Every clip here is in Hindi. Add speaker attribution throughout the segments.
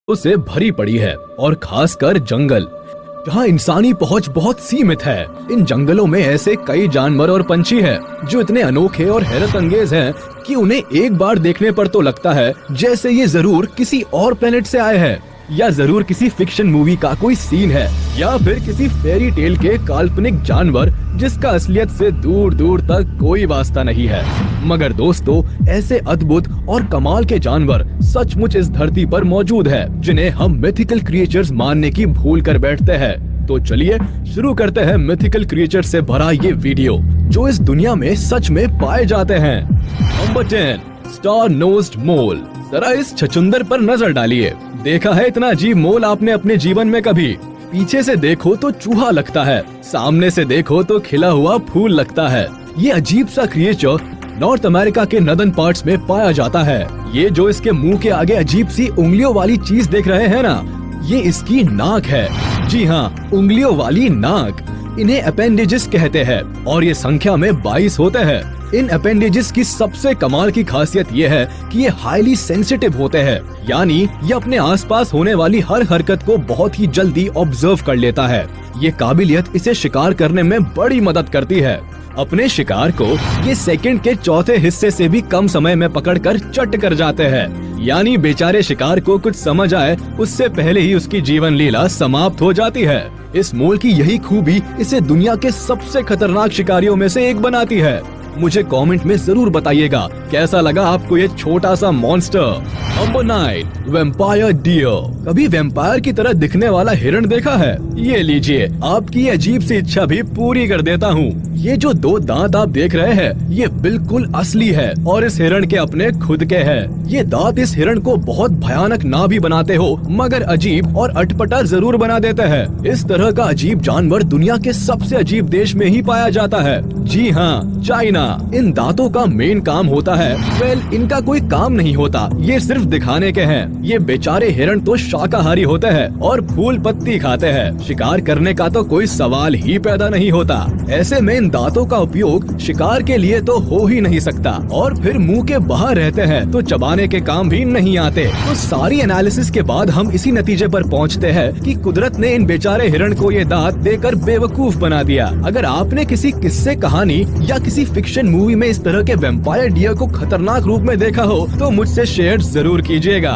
Speaker 1: से भरी पड़ी है और खासकर जंगल, जहाँ इंसानी पहुंच बहुत सीमित है। इन जंगलों में ऐसे कई जानवर और पंछी हैं जो इतने अनोखे और हैरत अंगेज हैं कि उन्हें एक बार देखने पर तो लगता है जैसे ये जरूर किसी और प्लेनेट से आए हैं, या जरूर किसी फिक्शन मूवी का कोई सीन है, या फिर किसी फेरी टेल के काल्पनिक जानवर जिसका असलियत से दूर दूर तक कोई वास्ता नहीं है। मगर दोस्तों, ऐसे अद्भुत और कमाल के जानवर सचमुच इस धरती पर मौजूद है जिन्हें हम मिथिकल क्रिएचर्स मानने की भूल कर बैठते हैं। तो चलिए शुरू करते हैं मिथिकल क्रिएचर से भरा ये वीडियो जो इस दुनिया में सच में पाए जाते हैं। नंबर 10, स्टार नोज्ड मोल। जरा इस छछुंदर पर नजर डालिए। देखा है इतना अजीब मोल आपने अपने जीवन में कभी? पीछे से देखो तो चूहा लगता है, सामने से देखो तो खिला हुआ फूल लगता है। ये अजीब सा क्रिएचर नॉर्थ अमेरिका के नदर्न पार्ट्स में पाया जाता है। ये जो इसके मुंह के आगे अजीब सी उंगलियों वाली चीज देख रहे हैं ना, ये इसकी नाक है। जी हाँ, उंगलियों वाली नाक। इन्हें अपेंडेजेस कहते हैं और ये संख्या में 22 होते हैं। इन अपेंडेजेस की सबसे कमाल की खासियत ये है कि ये हाईली सेंसिटिव होते हैं, यानी ये अपने आसपास होने वाली हर हरकत को बहुत ही जल्दी ऑब्जर्व कर लेता है। ये काबिलियत इसे शिकार करने में बड़ी मदद करती है। अपने शिकार को ये सेकंड के चौथे हिस्से से भी कम समय में पकड़कर चट कर जाते हैं, यानी बेचारे शिकार को कुछ समझ आए उससे पहले ही उसकी जीवन लीला समाप्त हो जाती है। इस मोल की यही खूबी इसे दुनिया के सबसे खतरनाक शिकारियों में से एक बनाती है। मुझे कमेंट में जरूर बताइएगा कैसा लगा आपको ये छोटा सा मॉन्स्टर। Number 9, vampire deer. कभी वैम्पायर की तरह दिखने वाला हिरण देखा है? ये लीजिए, आपकी अजीब सी इच्छा भी पूरी कर देता हूँ। ये जो 2 दांत आप देख रहे हैं ये बिल्कुल असली है और इस हिरण के अपने खुद के हैं। ये दांत इस हिरण को बहुत भयानक ना भी बनाते हो मगर अजीब और अटपटा जरूर बना देते हैं। इस तरह का अजीब जानवर दुनिया के सबसे अजीब देश में ही पाया जाता है। जी हाँ, चाइना। इन दांतों का मेन काम होता है, इनका कोई काम नहीं होता, ये सिर्फ दिखाने के हैं। ये बेचारे हिरण तो शाकाहारी होते हैं और फूल पत्ती खाते हैं। शिकार करने का तो कोई सवाल ही पैदा नहीं होता। ऐसे में इन दांतों का उपयोग शिकार के लिए तो हो ही नहीं सकता, और फिर मुंह के बाहर रहते हैं तो चबाने के काम भी नहीं आते। तो सारी एनालिसिस के बाद हम इसी नतीजे पर पहुंचते हैं कि कुदरत ने इन बेचारे हिरण को ये दांत देकर बेवकूफ बना दिया। अगर आपने किसी किस्से, कहानी या किसी फिक्शन मूवी में इस तरह के वैम्पायर डियर को खतरनाक रूप में देखा हो तो मुझसे शेयर जरूर कीजिएगा।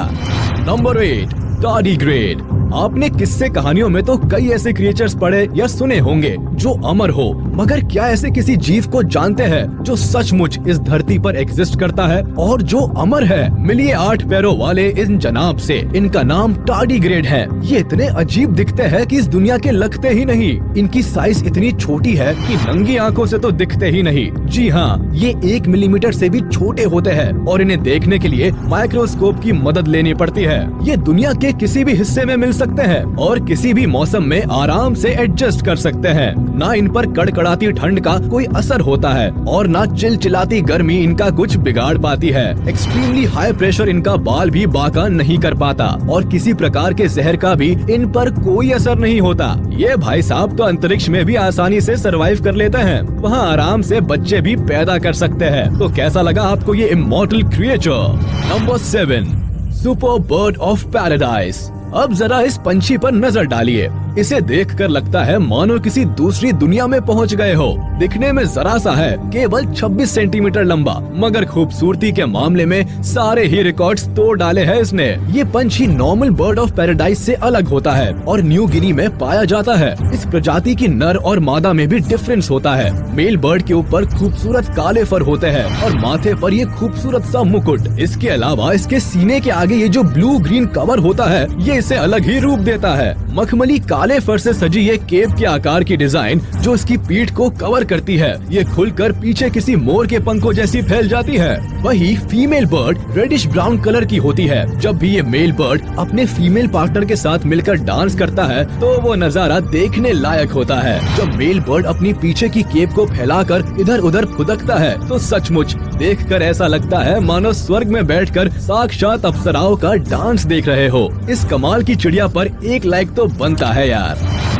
Speaker 1: Number 8, tardigrade. आपने किस्से कहानियों में तो कई ऐसे क्रिएचर्स पढ़े या सुने होंगे जो अमर हो, मगर क्या ऐसे किसी जीव को जानते हैं जो सचमुच इस धरती पर एग्जिस्ट करता है और जो अमर है? मिलिए 8 पैरों वाले इन जनाब से। इनका नाम टार्डीग्रेड है। ये इतने अजीब दिखते हैं कि इस दुनिया के लगते ही नहीं। इनकी साइज इतनी छोटी है कि नंगी आंखों से तो दिखते ही नहीं। जी हाँ, ये 1 मिलीमीटर से भी छोटे होते हैं और इन्हें देखने के लिए माइक्रोस्कोप की मदद लेनी पड़ती है। ये दुनिया के किसी भी हिस्से में मिल सकते हैं और किसी भी मौसम में आराम से एडजस्ट कर सकते हैं। ना इन पर कड़कड़ाती ठंड का कोई असर होता है और ना चिलचिलाती गर्मी इनका कुछ बिगाड़ पाती है। एक्सट्रीमली हाई प्रेशर इनका बाल भी बाका नहीं कर पाता और किसी प्रकार के जहर का भी इन पर कोई असर नहीं होता। ये भाई साहब तो अंतरिक्ष में भी आसानी से सरवाइव कर लेते हैं, वहाँ आराम से बच्चे भी पैदा कर सकते हैं। तो कैसा लगा आपको ये immortal creature? Number 7, super bird of paradise. अब जरा इस पंछी पर नजर डालिए। इसे देखकर लगता है मानो किसी दूसरी दुनिया में पहुंच गए हो। दिखने में जरा सा है, केवल 26 सेंटीमीटर लंबा, मगर खूबसूरती के मामले में सारे ही रिकॉर्ड्स तोड़ डाले हैं इसने। ये पंछी नॉर्मल बर्ड ऑफ पैराडाइज से अलग होता है और न्यू गिनी में पाया जाता है। इस प्रजाति की नर और मादा में भी डिफरेंस होता है। मेल बर्ड के ऊपर खूबसूरत काले फर होते हैं और माथे पर ये खूबसूरत सा मुकुट। इसके अलावा इसके सीने के आगे ये जो ब्लू ग्रीन कवर होता है ये इसे अलग ही रूप देता है। मखमली काले फर से सजी ये केप के आकार की डिजाइन जो इसकी पीठ को कवर करती है, ये खुलकर पीछे किसी मोर के पंखों जैसी फैल जाती है। वही female bird reddish brown colour की होती है। जब भी ये मेल बर्ड अपने फीमेल पार्टनर के साथ मिलकर डांस करता है तो वो नजारा देखने लायक होता है। जब मेल बर्ड अपनी पीछे की केप को फैलाकर इधर उधर फुदकता है तो सचमुच देखकर ऐसा लगता है मानो स्वर्ग में बैठकर साक्षात अप्सराओं का डांस देख रहे हो। इस कमाल की चिड़िया पर 1 लाइक तो बनता है यार।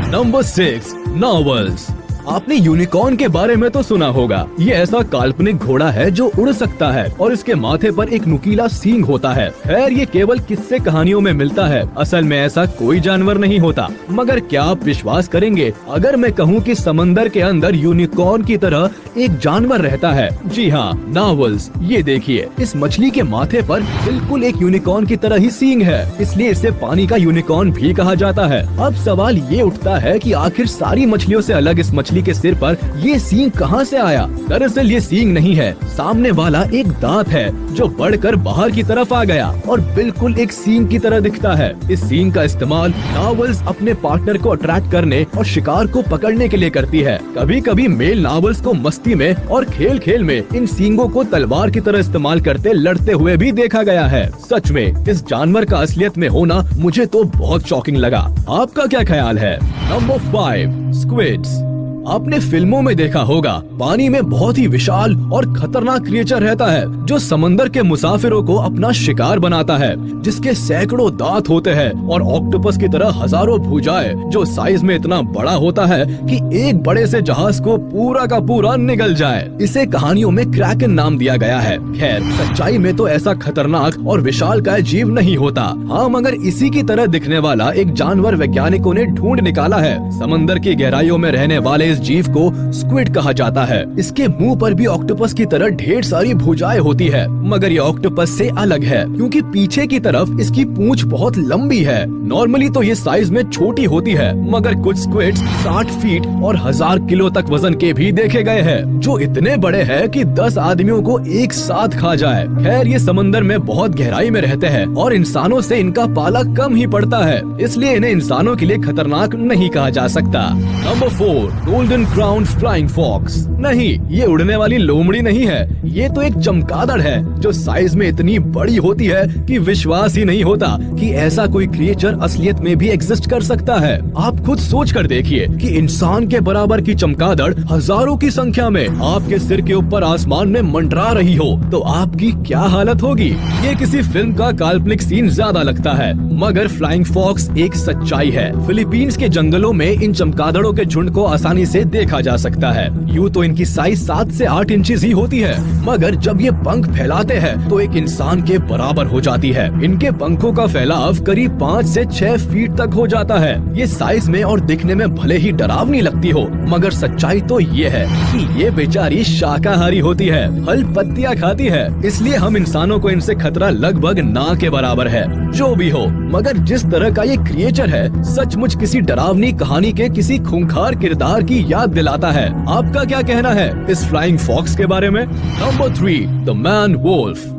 Speaker 1: नंबर 6, नॉर्वल्स। आपने यूनिकॉर्न के बारे में तो सुना होगा। ये ऐसा काल्पनिक घोड़ा है जो उड़ सकता है और इसके माथे पर एक नुकीला सींग होता है। खैर ये केवल किस्से कहानियों में मिलता है, असल में ऐसा कोई जानवर नहीं होता। मगर क्या आप विश्वास करेंगे अगर मैं कहूँ कि समंदर के अंदर यूनिकॉर्न की तरह एक जानवर रहता है? जी हाँ, नार्वल्स। ये देखिए, इस मछली के माथे पर बिल्कुल एक यूनिकॉर्न की तरह ही सींग है, इसलिए इसे पानी का यूनिकॉर्न भी कहा जाता है। अब सवाल ये उठता है कि आखिर सारी मछलियों से अलग इस मछली के सिर पर ये सींग कहाँ से आया? दरअसल ये सींग नहीं है, सामने वाला एक दांत है जो बढ़कर बाहर की तरफ आ गया और बिल्कुल एक सींग की तरह दिखता है। इस सींग का इस्तेमाल नार्वल्स अपने पार्टनर को अट्रैक्ट करने और शिकार को पकड़ने के लिए करती है। कभी कभी मेल नार्वल्स को मस्ती में और खेल खेल में इन सींगों को तलवार की तरह इस्तेमाल करते लड़ते हुए भी देखा गया है। सच में इस जानवर का असलियत में होना मुझे तो बहुत शॉकिंग लगा। आपका क्या ख्याल है? Number 5, squids. आपने फिल्मों में देखा होगा, पानी में बहुत ही विशाल और खतरनाक क्रिएचर रहता है जो समंदर के मुसाफिरों को अपना शिकार बनाता है, जिसके सैकड़ों दांत होते हैं और ऑक्टोपस की तरह हजारों भुजाएं, जो साइज में इतना बड़ा होता है कि एक बड़े से जहाज को पूरा का पूरा निगल जाए। इसे कहानियों में क्रैकन नाम दिया गया है। खैर सच्चाई में तो ऐसा खतरनाक और विशालकाय जीव नहीं होता। हाँ, मगर इसी की तरह दिखने वाला एक जानवर वैज्ञानिकों ने ढूंढ निकाला है। समंदर की गहराइयों में रहने वाले जीव को स्क्विड कहा जाता है। इसके मुंह पर भी ऑक्टोपस की तरह ढेर सारी भुजाएं होती है, मगर ये ऑक्टोपस से अलग है क्योंकि पीछे की तरफ इसकी पूंछ बहुत लंबी है। नॉर्मली तो ये साइज में छोटी होती है, मगर कुछ स्क्विड्स 60 फीट और 1000 किलो तक वजन के भी देखे गए हैं, जो इतने बड़े हैं कि 10 आदमियों को एक साथ खा जाए। खैर ये समंदर में बहुत गहराई में रहते हैं और इंसानों से इनका पाला कम ही पड़ता है, इसलिए इन्हें इंसानों के लिए खतरनाक नहीं कहा जा सकता। Number 4, golden crown flying fox. नहीं, ये उड़ने वाली लोमड़ी नहीं है, ये तो एक चमगादड़ है जो साइज में इतनी बड़ी होती है कि विश्वास ही नहीं होता कि ऐसा कोई क्रिएचर असलियत में भी एग्जिस्ट कर सकता है। आप खुद सोच कर देखिए कि इंसान के बराबर की चमगादड़ हजारों की संख्या में आपके सिर के ऊपर आसमान में मंडरा रही हो तो आपकी क्या हालत होगी? ये किसी फिल्म का काल्पनिक सीन ज्यादा लगता है, मगर फ्लाइंग फॉक्स एक सच्चाई है। फिलीपींस के जंगलों में इन चमगादड़ों के झुंड को आसानी से देखा जा सकता है। यूँ तो इनकी साइज 7 से 8 इंचेस ही होती है, मगर जब ये पंख फैलाते हैं तो एक इंसान के बराबर हो जाती है। इनके पंखों का फैलाव करीब 5 से 6 फीट तक हो जाता है। ये साइज में और दिखने में भले ही डरावनी लगती हो, मगर सच्चाई तो ये है कि ये बेचारी शाकाहारी होती है, फल पत्तियां खाती है, इसलिए हम इंसानों को इनसे खतरा लगभग ना के बराबर है। जो भी हो, मगर जिस तरह का ये क्रिएचर है सचमुच किसी डरावनी कहानी के किसी खूंखार किरदार की याद दिलाता है। आपका क्या कहना है इस फ्लाइंग फॉक्स के बारे में? Number 3, the man wolf.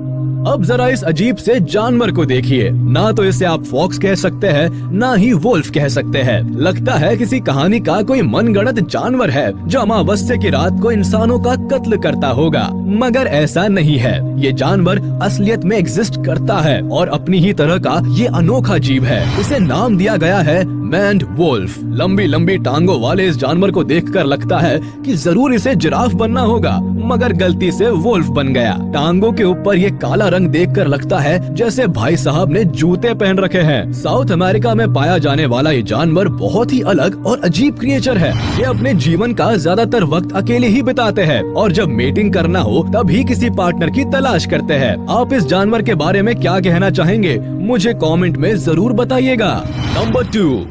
Speaker 1: अब जरा इस अजीब से जानवर को देखिए। ना तो इसे आप फॉक्स कह सकते हैं, ना ही वुल्फ कह सकते हैं। लगता है किसी कहानी का कोई मनगढ़ंत जानवर है जो अमावस्या की रात को इंसानों का कत्ल करता होगा, मगर ऐसा नहीं है। ये जानवर असलियत में एग्जिस्ट करता है और अपनी ही तरह का ये अनोखा जीव है। इसे नाम दिया गया है मैन वुल्फ। लंबी लंबी टांगों वाले इस जानवर को देखकर लगता है कि जरूर इसे जिराफ बनना होगा, मगर गलती से वुल्फ बन गया। टांगों के ऊपर ये काला रंग देखकर लगता है जैसे भाई साहब ने जूते पहन रखे हैं। साउथ अमेरिका में पाया जाने वाला ये जानवर बहुत ही अलग और अजीब क्रिएचर है। ये अपने जीवन का ज्यादातर वक्त अकेले ही बिताते हैं और जब मेटिंग करना हो तभी किसी पार्टनर की तलाश करते हैं। आप इस जानवर के बारे में क्या कहना चाहेंगे? मुझे कमेंट में जरूर बताइएगा। Number 2,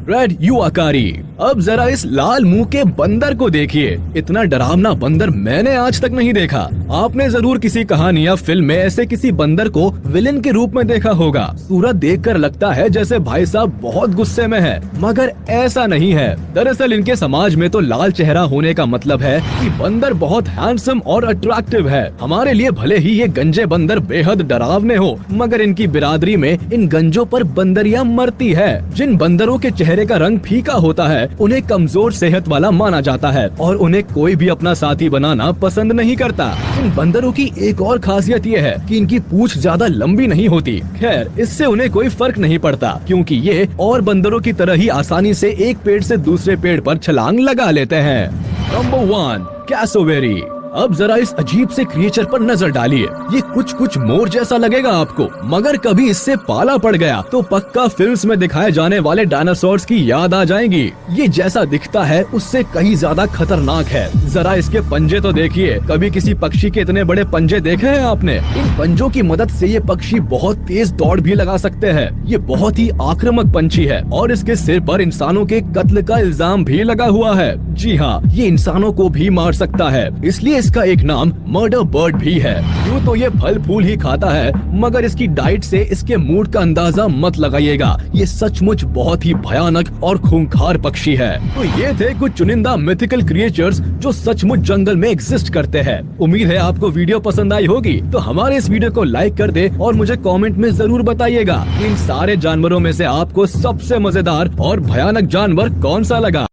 Speaker 1: red uakari. अब जरा इस लाल मुंह के बंदर को देखिए। इतना डरावना बंदर मैंने आज तक नहीं देखा। आपने जरूर किसी कहानी या फिल्म में ऐसे किसी बंदर को विलेन के रूप में देखा होगा। सूरत देखकर लगता है जैसे भाई साहब बहुत गुस्से में है, मगर ऐसा नहीं है। दरअसल इनके समाज में तो लाल चेहरा होने का मतलब है कि बंदर बहुत हैंडसम और अट्रैक्टिव है। हमारे लिए भले ही ये गंजे बंदर बेहद डरावने हो, मगर इनकी बिरादरी में इन गंजों पर बंदरियां मरती है। जिन बंदरों के चेहरे का रंग फीका होता है उन्हें कमजोर सेहत वाला माना जाता है और उन्हें कोई भी अपना साथी बनाना पसंद नहीं करता। इन बंदरों की एक और खासियत ये है कि इनकी पूंछ ज्यादा लंबी नहीं होती। खैर इससे उन्हें कोई फर्क नहीं पड़ता क्योंकि ये और बंदरों की तरह ही आसानी से एक पेड़ से दूसरे पेड़ पर छलांग लगा लेते हैं। Number 1, cassowary. अब जरा इस अजीब से क्रिएचर पर नजर डालिए। ये कुछ मोर जैसा लगेगा आपको, मगर कभी इससे पाला पड़ गया तो पक्का फिल्म्स में दिखाए जाने वाले डायनासोर्स की याद आ जाएगी। ये जैसा दिखता है उससे कहीं ज्यादा खतरनाक है। जरा इसके पंजे तो देखिए। कभी किसी पक्षी के इतने बड़े पंजे देखे हैं आपने? इन पंजों की मदद से ये पक्षी बहुत तेज दौड़ भी लगा सकते हैं। ये बहुत ही आक्रामक पंछी है और इसके सिर पर इंसानों के कत्ल का इल्जाम भी लगा हुआ है। जी हाँ, ये इंसानों को भी मार सकता है, इसलिए इसका एक नाम मर्डर बर्ड भी है। यूँ तो ये फल फूल ही खाता है, मगर इसकी डाइट से इसके मूड का अंदाजा मत लगाइएगा। ये सचमुच बहुत ही भयानक और खूंखार पक्षी है। तो ये थे कुछ चुनिंदा मिथिकल क्रिएचर्स जो सचमुच जंगल में एग्जिस्ट करते हैं। उम्मीद है आपको वीडियो पसंद आई होगी। तो हमारे इस वीडियो को लाइक कर दे और मुझे कमेंट में जरूर बताइएगा इन सारे जानवरों में से आपको सबसे मजेदार और भयानक जानवर कौन सा लगा।